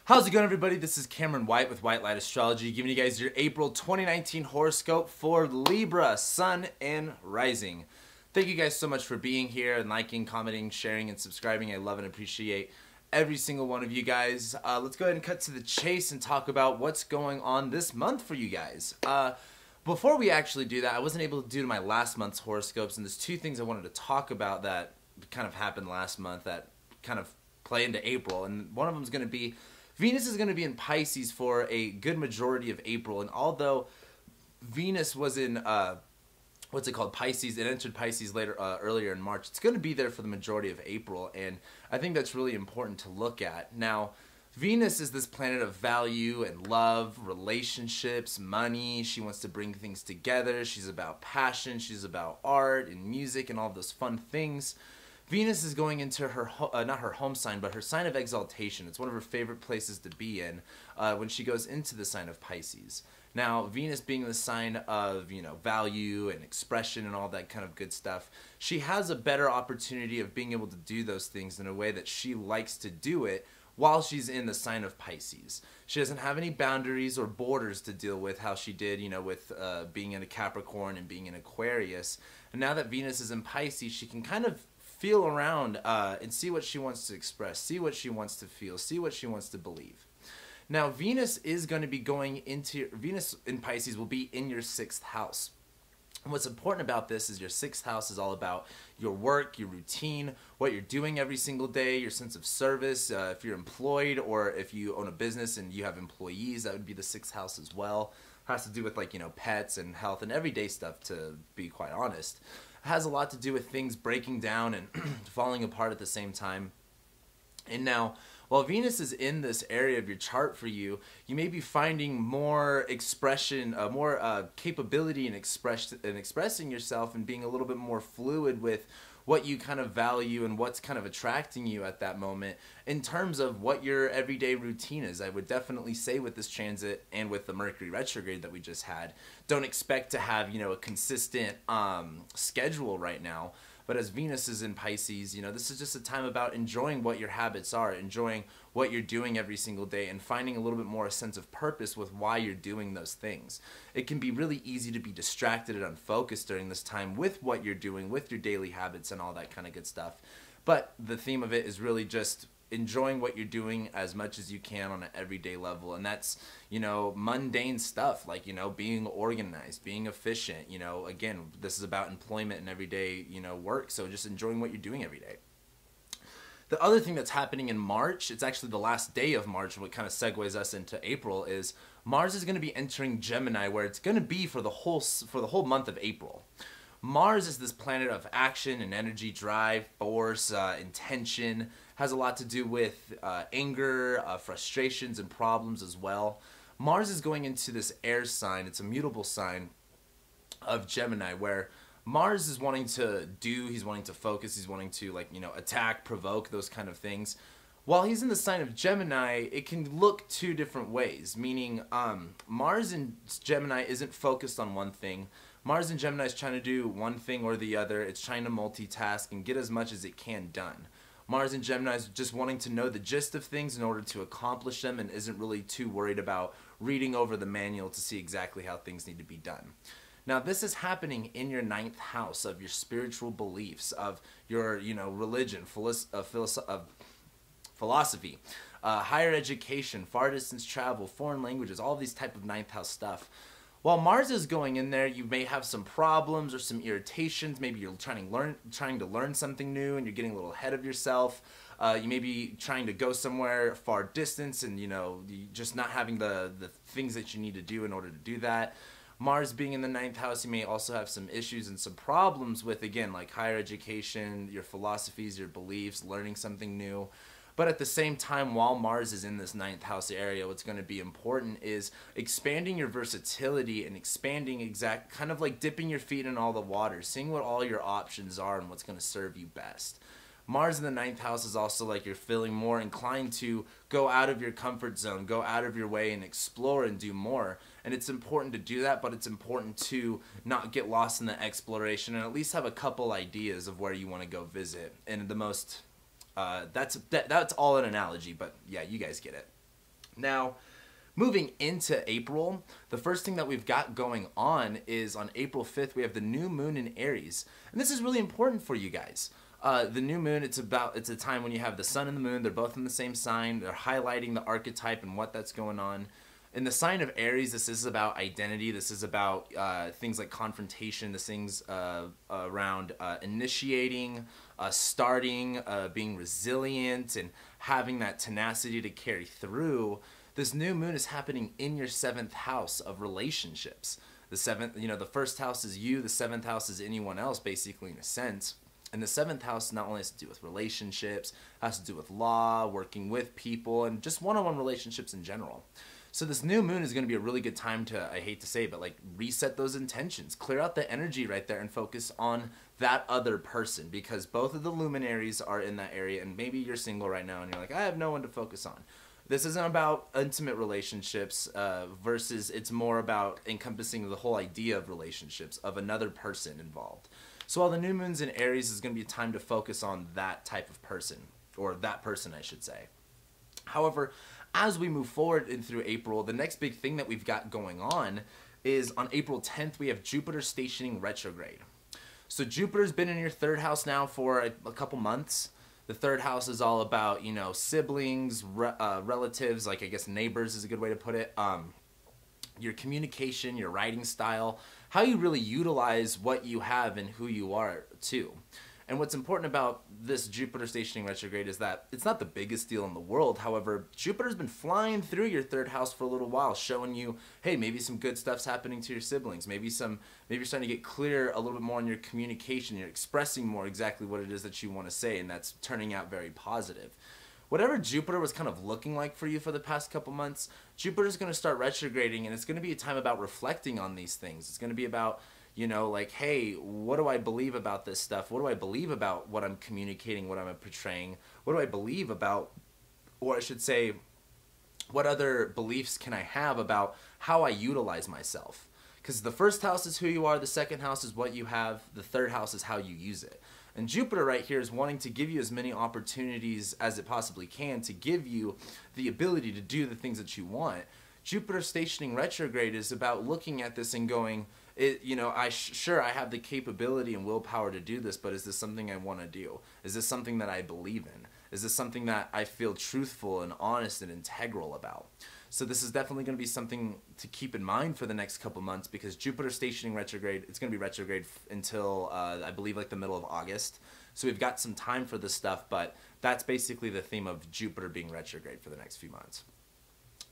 How's it going, everybody? This is Cameron White with White Light Astrology, giving you guys your April 2019 horoscope for Libra, Sun, and Rising. Thank you guys so much for being here and liking, commenting, sharing, and subscribing. I love and appreciate every single one of you guys. Let's go ahead and cut to the chase and talk about what's going on this month for you guys. Before we actually do that, I wasn't able to do my last month's horoscopes, and there's two things I wanted to talk about that kind of happened last month that kind of play into April, and one of them is going to be Venus is going to be in Pisces for a good majority of April, and although Venus was in Pisces, it entered Pisces earlier in March. It's going to be there for the majority of April, and I think that's really important to look at. Now, Venus is this planet of value and love, relationships, money. She wants to bring things together. She's about passion. She's about art and music and all those fun things. Venus is going into her, not her home sign, but her sign of exaltation. It's one of her favorite places to be in when she goes into the sign of Pisces. Now, Venus being the sign of, value and expression and all that kind of good stuff, she has a better opportunity of being able to do those things in a way that she likes to do it while she's in the sign of Pisces. She doesn't have any boundaries or borders to deal with how she did, with being in a Capricorn and being in Aquarius. And now that Venus is in Pisces, she can kind of feel around and see what she wants to express, see what she wants to feel, see what she wants to believe. Now, Venus is going to be Venus in Pisces will be in your 6th house. And what's important about this is your 6th house is all about your work, your routine, what you're doing every single day, your sense of service. If you're employed or if you own a business and you have employees, that would be the 6th house as well. It has to do with pets and health and everyday stuff, to be quite honest. It has a lot to do with things breaking down and falling apart at the same time. And now, while Venus is in this area of your chart for you, you may be finding more expression, more capability in expressing yourself and being a little bit more fluid with what you kind of value and what's kind of attracting you at that moment in terms of what your everyday routine is. I would definitely say with this transit and with the Mercury retrograde that we just had, don't expect to have, a consistent schedule right now. But as Venus is in Pisces, this is just a time about enjoying what your habits are, enjoying what you're doing every single day, and finding a little bit more a sense of purpose with why you're doing those things. It can be really easy to be distracted and unfocused during this time with what you're doing, with your daily habits and all that kind of good stuff. But the theme of it is really just enjoying what you're doing as much as you can on an everyday level, and that's mundane stuff like being organized, being efficient. Again, this is about employment and everyday work, so just enjoying what you're doing every day. The other thing that's happening in March, it's actually the last day of March, what kind of segues us into April, is Mars is going to be entering Gemini, where it's going to be for the whole month of April. Mars is this planet of action and energy, drive, force, intention, has a lot to do with anger, frustrations, and problems as well. Mars is going into this air sign. It's a mutable sign of Gemini, where Mars is wanting to he's wanting to focus, he's wanting to attack, provoke, those kind of things. While he's in the sign of Gemini, it can look two different ways, meaning Mars in Gemini isn't focused on one thing. Mars in Gemini is trying to do one thing or the other. It's trying to multitask and get as much as it can done. Mars in Gemini is just wanting to know the gist of things in order to accomplish them and isn't really too worried about reading over the manual to see exactly how things need to be done. Now, this is happening in your 9th house of your spiritual beliefs, of your, religion, philosophy, higher education, far distance travel, foreign languages, all these type of 9th house stuff. While Mars is going in there, you may have some problems or some irritations. Maybe you're trying to learn something new and you're getting a little ahead of yourself. You may be trying to go somewhere far distance and, just not having the things that you need to do in order to do that. Mars being in the 9th house, you may also have some issues and some problems with, again, like higher education, your philosophies, your beliefs, learning something new. But at the same time, while Mars is in this 9th house area, what's going to be important is expanding your versatility and expanding kind of like dipping your feet in all the waters, seeing what all your options are and what's going to serve you best. Mars in the 9th house is also like you're feeling more inclined to go out of your comfort zone, go out of your way and explore and do more. And it's important to do that, but it's important to not get lost in the exploration and at least have a couple ideas of where you want to go visit. And the most, that's all an analogy, but yeah, you guys get it. Now, moving into April, the first thing that we've got going on is on April 5th, we have the new moon in Aries. And this is really important for you guys. The new moon, it's a time when you have the sun and the moon. They're both in the same sign. They're highlighting the archetype and what that's going on. In the sign of Aries, this is about identity. This is about things like confrontation. This things around initiating, starting, being resilient, and having that tenacity to carry through. This new moon is happening in your 7th house of relationships. The 7th, the first house is you. The 7th house is anyone else, basically, in a sense. And the 7th house not only has to do with relationships, has to do with law, working with people, and just one-on-one relationships in general. So this new moon is going to be a really good time to, I hate to say, but like reset those intentions, clear out the energy right there and focus on that other person, because both of the luminaries are in that area, and maybe you're single right now and you're like, I have no one to focus on. This isn't about intimate relationships versus it's more about encompassing the whole idea of relationships, of another person involved. So while the new moon's in Aries, is going to be a time to focus on that type of person, or that person I should say. However, as we move forward in through April, the next big thing that we've got going on is on April 10th, we have Jupiter stationing retrograde. So Jupiter's been in your 3rd house now for a couple months. The 3rd house is all about, siblings, relatives, like I guess neighbors is a good way to put it. Your communication, your writing style, how you really utilize what you have and who you are too. And what's important about this Jupiter stationing retrograde is that it's not the biggest deal in the world. However, Jupiter's been flying through your 3rd house for a little while, showing you, hey, maybe some good stuff's happening to your siblings. Maybe you're starting to get clear a little bit more on your communication. You're expressing more exactly what it is that you want to say, and that's turning out very positive. Whatever Jupiter was kind of looking like for you for the past couple months, Jupiter's going to start retrograding, and it's going to be a time about reflecting on these things. It's going to be about, like, hey, what do I believe about this stuff? What do I believe about what I'm communicating, what I'm portraying? What do I believe about, or I should say, what other beliefs can I have about how I utilize myself? Because the 1st house is who you are, the 2nd house is what you have, the 3rd house is how you use it. And Jupiter right here is wanting to give you as many opportunities as it possibly can to give you the ability to do the things that you want. Jupiter stationing retrograde is about looking at this and going, sure, I have the capability and willpower to do this, but is this something I want to do? Is this something that I believe in? Is this something that I feel truthful and honest and integral about? So this is definitely going to be something to keep in mind for the next couple months, because Jupiter stationing retrograde, it's going to be retrograde until, I believe, like the middle of August. So we've got some time for this stuff, but that's basically the theme of Jupiter being retrograde for the next few months.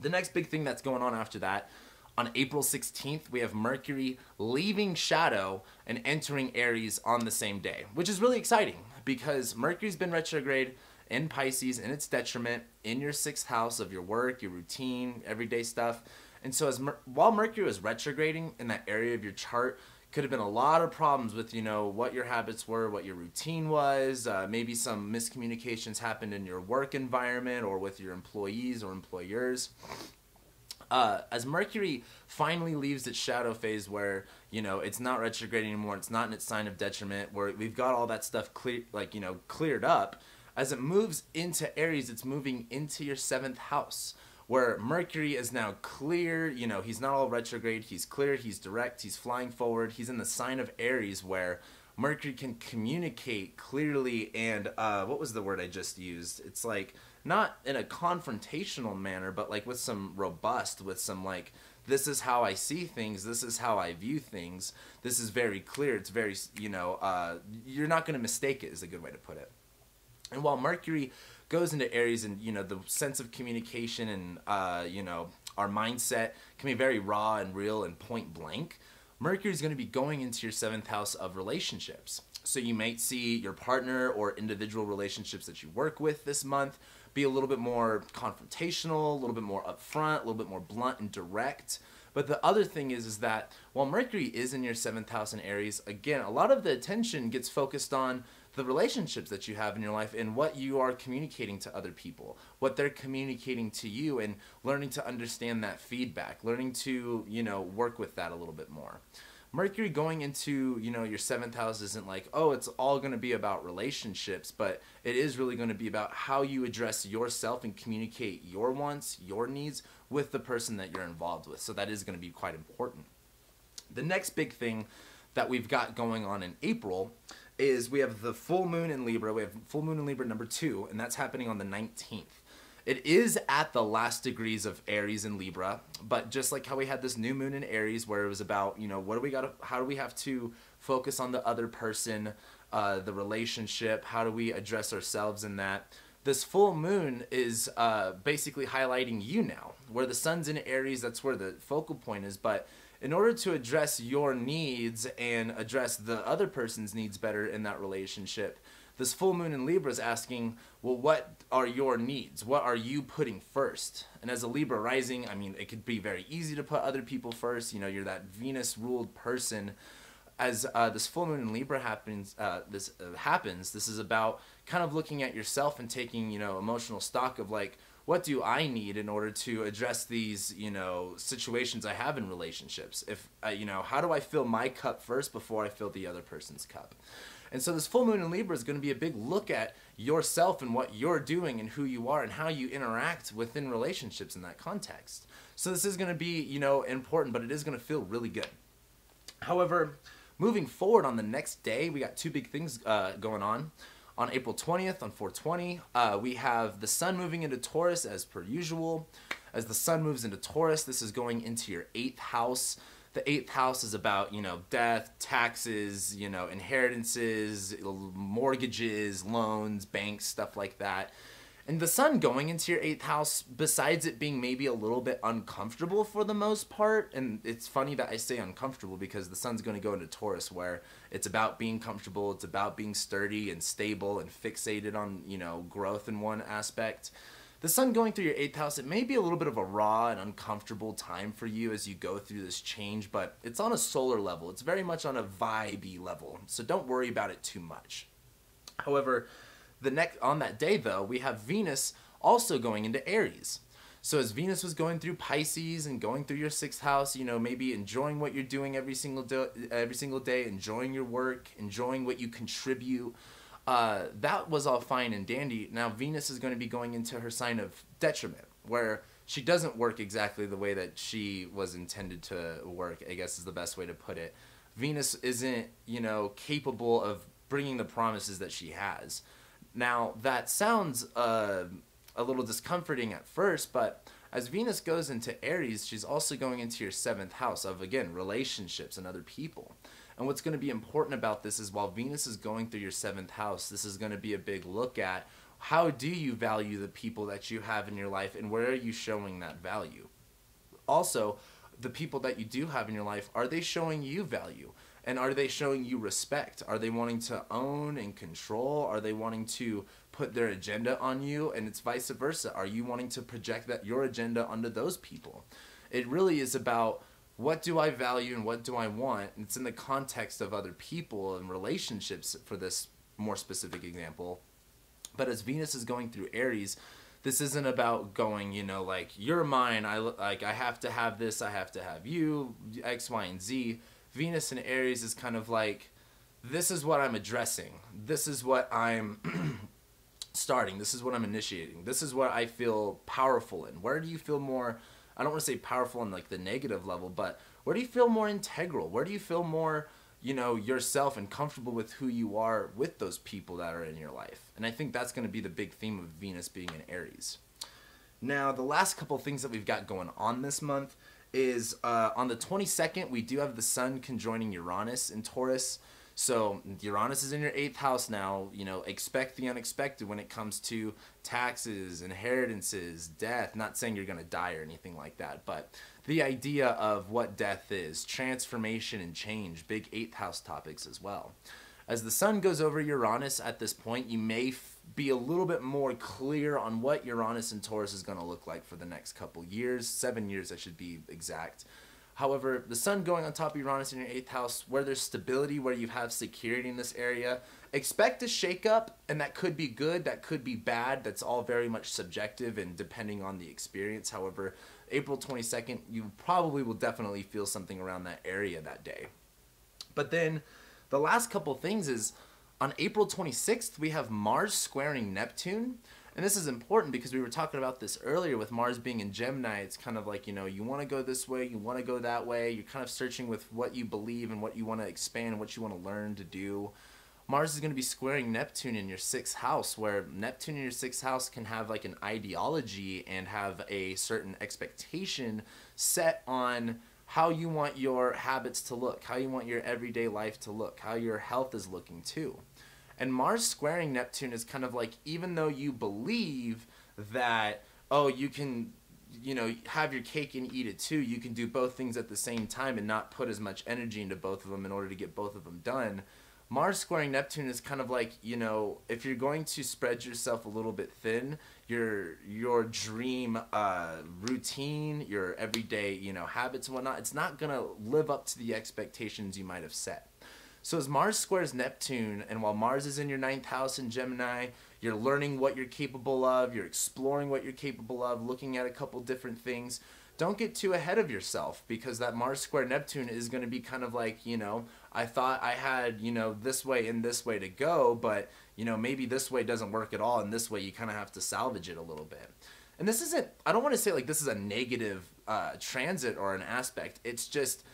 The next big thing that's going on after that, on April 16th, we have Mercury leaving shadow and entering Aries on the same day, which is really exciting because Mercury's been retrograde in Pisces in its detriment in your 6th house of your work, your routine, everyday stuff. And so while Mercury was retrograding in that area of your chart, could have been a lot of problems with, what your habits were, what your routine was, maybe some miscommunications happened in your work environment or with your employees or employers. As Mercury finally leaves its shadow phase where, it's not retrograde anymore, it's not in its sign of detriment, where we've got all that stuff cleared up, as it moves into Aries, it's moving into your 7th house, where Mercury is now clear, he's not all retrograde, he's clear, he's direct, he's flying forward, he's in the sign of Aries where Mercury can communicate clearly and, what was the word I just used? It's like, not in a confrontational manner, but like with some robust, with some like, this is how I see things, this is how I view things, this is very clear, it's very, you're not going to mistake it is a good way to put it. And while Mercury goes into Aries and, the sense of communication and, our mindset can be very raw and real and point blank, Mercury is going to be going into your 7th house of relationships. So you might see your partner or individual relationships that you work with this month be a little bit more confrontational, a little bit more upfront, a little bit more blunt and direct. But the other thing is that while Mercury is in your 7th house in Aries, again, a lot of the attention gets focused on the relationships that you have in your life and what you are communicating to other people, what they're communicating to you, and learning to understand that feedback, learning to, work with that a little bit more. Mercury going into, you know, your 7th house isn't like, oh, it's all going to be about relationships, but it is really going to be about how you address yourself and communicate your wants, your needs with the person that you're involved with. So that is going to be quite important. The next big thing that we've got going on in April is we have the full moon in Libra. We have full moon in Libra number 2, and that's happening on the 19th. It is at the last degrees of Aries and Libra, but just like how we had this new moon in Aries where it was about, you know, what do we got? How do we have to focus on the other person, the relationship? How do we address ourselves in that? This full moon is basically highlighting you now, where the sun's in Aries. That's where the focal point is. But in order to address your needs and address the other person's needs better in that relationship, this full moon in Libra is asking, well, what are your needs? What are you putting first? And as a Libra rising, I mean, it could be very easy to put other people first. You know, you're that Venus-ruled person. As this full moon in Libra happens, this is about kind of looking at yourself and taking, you know, emotional stock of like, what do I need in order to address these, you know, situations I have in relationships? If, you know, how do I fill my cup first before I fill the other person's cup? And so this full moon in Libra is going to be a big look at yourself and what you're doing and who you are and how you interact within relationships in that context. So this is going to be, you know, important, but it is going to feel really good. However, moving forward on the next day, we got two big things going on. On April 20th, on 420, we have the sun moving into Taurus as per usual. As the sun moves into Taurus, this is going into your 8th house. The 8th house is about, you know, death, taxes, you know, inheritances, mortgages, loans, banks, stuff like that. And the sun going into your 8th house, besides it being maybe a little bit uncomfortable for the most part, and it's funny that I say uncomfortable because the sun's going to go into Taurus where it's about being comfortable, it's about being sturdy and stable and fixated on, you know, growth in one aspect. The sun going through your 8th house, it may be a little bit of a raw and uncomfortable time for you as you go through this change, but it's on a solar level. It's very much on a vibey level, so don't worry about it too much. However, on that day, though, we have Venus also going into Aries. So as Venus was going through Pisces and going through your 6th house, you know, maybe enjoying what you're doing every single day, enjoying your work, enjoying what you contribute, that was all fine and dandy. Now Venus is going to be going into her sign of detriment, where she doesn't work exactly the way that she was intended to work, I guess is the best way to put it. Venus isn't, you know, capable of bringing the promises that she has. Now that sounds a little discomforting at first, but as Venus goes into Aries, she's also going into your 7th house of, again, relationships and other people. And what's going to be important about this is while Venus is going through your 7th house, this is going to be a big look at how do you value the people that you have in your life and where are you showing that value. Also, the people that you do have in your life, are they showing you value? And are they showing you respect? Are they wanting to own and control? Are they wanting to put their agenda on you? And it's vice versa. Are you wanting to project that your agenda onto those people? It really is about what do I value and what do I want? It's in the context of other people and relationships for this more specific example. But as Venus is going through Aries, this isn't about going, you know, like, you're mine, I have to have this, I have to have you, X, Y, and Z. Venus in Aries is kind of like, this is what I'm addressing. This is what I'm starting. This is what I'm initiating. This is what I feel powerful in. Where do you feel more, I don't want to say powerful in like the negative level, but where do you feel more integral? Where do you feel more, you know, yourself and comfortable with who you are with those people that are in your life? And I think that's going to be the big theme of Venus being in Aries. Now, the last couple things that we've got going on this month is on the 22nd, we do have the sun conjoining Uranus in Taurus. So Uranus is in your 8th house now. You know, expect the unexpected when it comes to taxes, inheritances, death. Not saying you're going to die or anything like that, but the idea of what death is, transformation and change, big 8th house topics as well. As the sun goes over Uranus at this point, you may be a little bit more clear on what Uranus and Taurus is going to look like for the next couple years, 7 years I should be exact. However, the sun going on top of Uranus in your 8th house, where there's stability, where you have security in this area, expect a shakeup, and that could be good, that could be bad. That's all very much subjective and depending on the experience. However, April 22nd, you probably will definitely feel something around that area that day. But then the last couple things is on April 26th, we have Mars squaring Neptune. And this is important because we were talking about this earlier with Mars being in Gemini. It's kind of like, you know, you want to go this way, you want to go that way. You're kind of searching with what you believe and what you want to expand and what you want to learn to do. Mars is going to be squaring Neptune in your 6th house, where Neptune in your 6th house can have like an ideology and have a certain expectation set on how you want your habits to look, how you want your everyday life to look, how your health is looking too. And Mars squaring Neptune is kind of like, even though you believe that, oh, you can, you know, have your cake and eat it too, you can do both things at the same time and not put as much energy into both of them in order to get both of them done. Mars squaring Neptune is kind of like, you know, if you're going to spread yourself a little bit thin, your dream routine, your everyday, you know, habits and whatnot, it's not going to live up to the expectations you might have set. So as Mars squares Neptune, and while Mars is in your 9th house in Gemini, you're learning what you're capable of, you're exploring what you're capable of, looking at a couple different things. Don't get too ahead of yourself, because that Mars square Neptune is going to be kind of like, you know, I thought I had, you know, this way and this way to go, but, you know, maybe this way doesn't work at all, and this way you kind of have to salvage it a little bit. And this isn't, I don't want to say like this is a negative transit or an aspect. It's just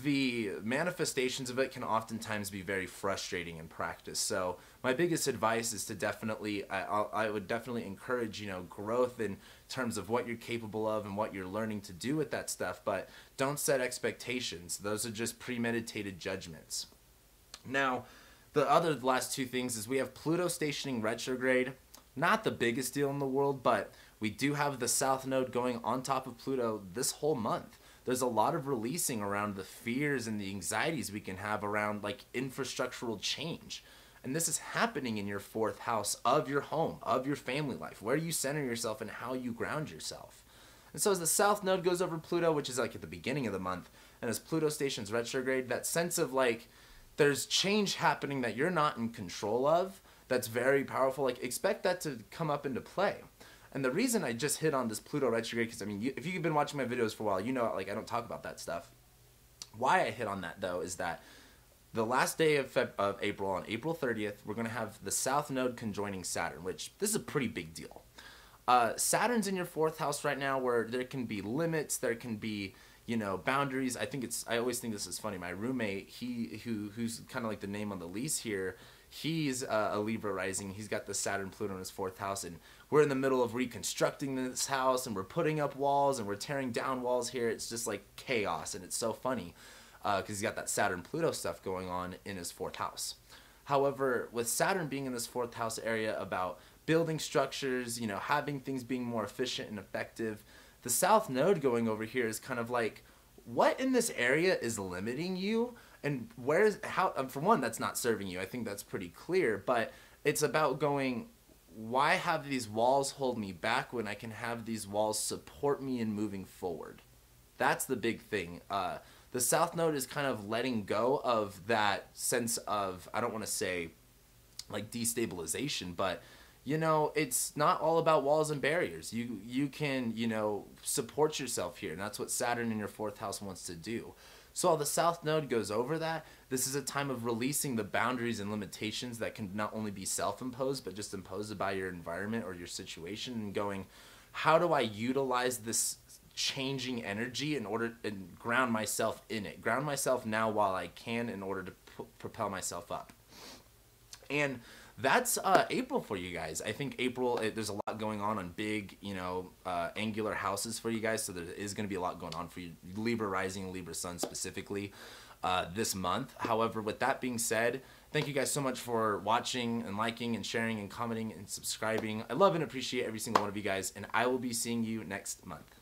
the manifestations of it can oftentimes be very frustrating in practice. So my biggest advice is to definitely, I would definitely encourage, you know, growth in terms of what you're capable of and what you're learning to do with that stuff, but don't set expectations. Those are just premeditated judgments. Now, the last two things is we have Pluto stationing retrograde. Not the biggest deal in the world, but we do have the South Node going on top of Pluto this whole month. There's a lot of releasing around the fears and the anxieties we can have around like infrastructural change. And this is happening in your 4th house of your home, of your family life, where you center yourself and how you ground yourself. And so as the South Node goes over Pluto, which is like at the beginning of the month, and as Pluto stations retrograde, that sense of like there's change happening that you're not in control of, that's very powerful. Like expect that to come up into play. And the reason I just hit on this Pluto retrograde, because I mean, if you've been watching my videos for a while, you know, like I don't talk about that stuff. Why I hit on that though is that the last day of April, on April 30th, we're going to have the South Node conjoining Saturn, which this is a pretty big deal. Saturn's in your 4th house right now, where there can be limits, there can be, you know, boundaries. I always think this is funny. My roommate, who's kind of like the name on the lease here, he's a Libra rising. He's got the Saturn Pluto in his 4th house, and we're in the middle of reconstructing this house, and we're putting up walls, and we're tearing down walls here. It's just like chaos, and it's so funny because he's got that Saturn Pluto stuff going on in his 4th house. However, with Saturn being in this 4th house area about building structures, you know, having things being more efficient and effective, the South Node going over here is kind of like, what in this area is limiting you? And for one, that's not serving you. I think that's pretty clear, but it's about going, why have these walls hold me back when I can have these walls support me in moving forward? That's the big thing. The South Node is kind of letting go of that sense of, I don't want to say like destabilization, but you know, it's not all about walls and barriers. You can, you know, support yourself here, and that's what Saturn in your 4th house wants to do. So while the South Node goes over that, this is a time of releasing the boundaries and limitations that can not only be self-imposed, but just imposed by your environment or your situation, and going, how do I utilize this changing energy in order to ground myself in it? Ground myself now while I can in order to propel myself up. And that's April for you guys. I think April, there's a lot going on big, you know, angular houses for you guys. So there is going to be a lot going on for you, Libra rising, Libra sun specifically, this month. However, with that being said, thank you guys so much for watching and liking and sharing and commenting and subscribing. I love and appreciate every single one of you guys, and I will be seeing you next month.